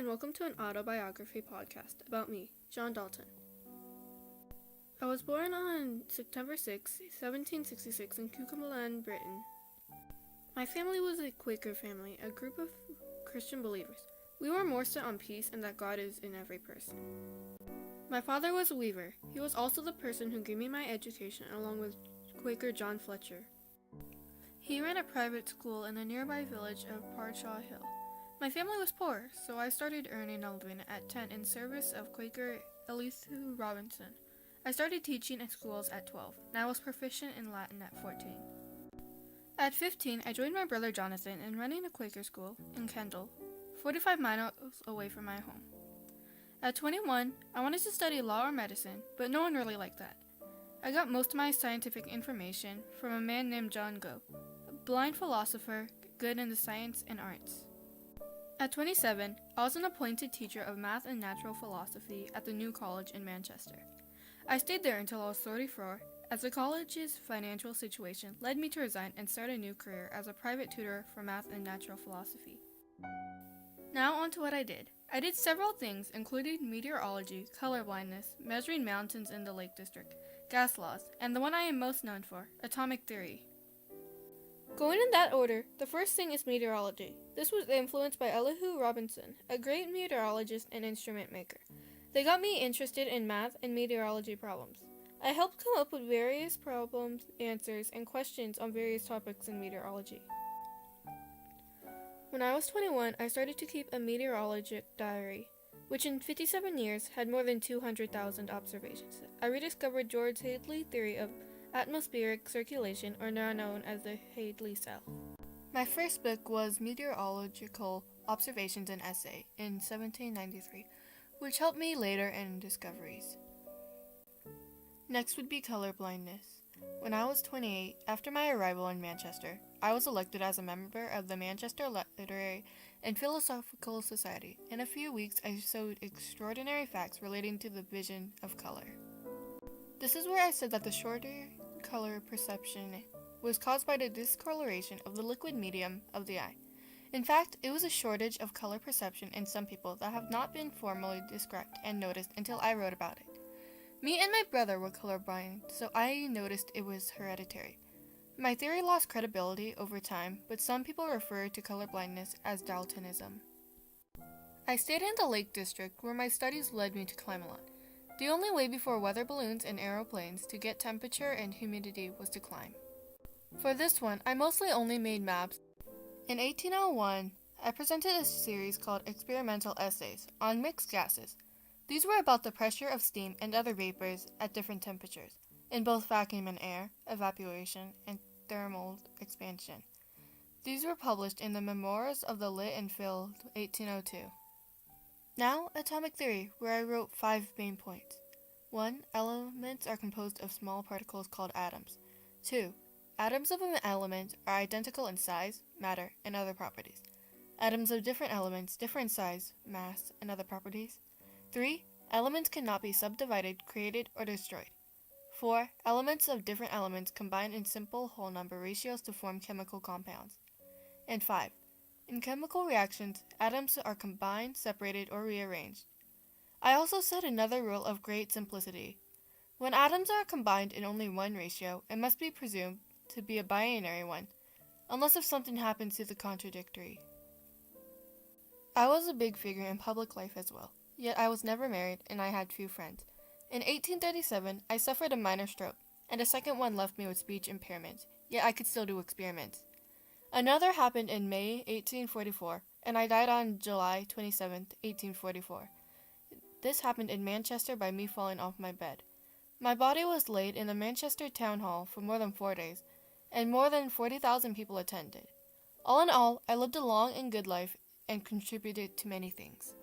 and welcome to an autobiography podcast about me, John Dalton. I was born on September 6, 1766 in Cucumberland, Britain. My family was a Quaker family, a group of Christian believers. We were more set on peace and that God is in every person. My father was a weaver. He was also the person who gave me my education along with Quaker John Fletcher. He ran a private school in the nearby village of Pardshaw Hill. My family was poor, so I started earning a living at 10 in service of Quaker Elihu Robinson. I started teaching at schools at 12, and I was proficient in Latin at 14. At 15, I joined my brother Jonathan in running a Quaker school in Kendall, 45 miles away from my home. At 21, I wanted to study law or medicine, but no one really liked that. I got most of my scientific information from a man named John Go, a blind philosopher good in the science and arts. At 27, I was an appointed teacher of math and natural philosophy at the new college in Manchester. I stayed there until I was 34, as the college's financial situation led me to resign and start a new career as a private tutor for math and natural philosophy. Now on to what I did. I did several things, including meteorology, color blindness, measuring mountains in the Lake District, gas laws, and the one I am most known for, atomic theory. Going in that order, the first thing is meteorology. This was influenced by Elihu Robinson, a great meteorologist and instrument maker. They got me interested in math and meteorology problems. I helped come up with various problems, answers, and questions on various topics in meteorology. When I was 21, I started to keep a meteorologic diary, which in 57 years had more than 200,000 observations. I rediscovered George Hadley's theory of atmospheric circulation, or now known as the Hadley cell. My first book was Meteorological Observations and Essay in 1793, which helped me later in discoveries. Next would be color blindness. When I was 28, after my arrival in Manchester, I was elected as a member of the Manchester Literary and Philosophical Society. In a few weeks, I showed extraordinary facts relating to the vision of color. This is where I said that the shorter color perception was caused by the discoloration of the liquid medium of the eye. In fact, it was a shortage of color perception in some people that have not been formally described and noticed until I wrote about it. Me and my brother were colorblind, so I noticed it was hereditary. My theory lost credibility over time, but some people refer to colorblindness as Daltonism. I stayed in the Lake District, where my studies led me to climb a lot. The only way before weather balloons and aeroplanes to get temperature and humidity was to climb. For this one, I mostly only made maps. In 1801, I presented a series called Experimental Essays on mixed gases. These were about the pressure of steam and other vapors at different temperatures, in both vacuum and air, evaporation, and thermal expansion. These were published in the Memoirs of the Lit and Phil, 1802. Now, atomic theory, where I wrote 5 main points. 1. Elements are composed of small particles called atoms. 2. Atoms of an element are identical in size, matter, and other properties. Atoms of different elements differ in size, mass, and other properties. 3. Elements cannot be subdivided, created, or destroyed. 4. Elements of different elements combine in simple whole number ratios to form chemical compounds. And 5. In chemical reactions, atoms are combined, separated, or rearranged. I also said another rule of great simplicity. When atoms are combined in only one ratio, it must be presumed to be a binary one, unless if something happens to the contradictory. I was a big figure in public life as well, yet I was never married and I had few friends. In 1837, I suffered a minor stroke, and a second one left me with speech impairment, yet I could still do experiments. Another happened in May 1844, and I died on July 27, 1844. This happened in Manchester by me falling off my bed. My body was laid in the Manchester Town Hall for more than 4 days, and more than 40,000 people attended. All in all, I lived a long and good life and contributed to many things.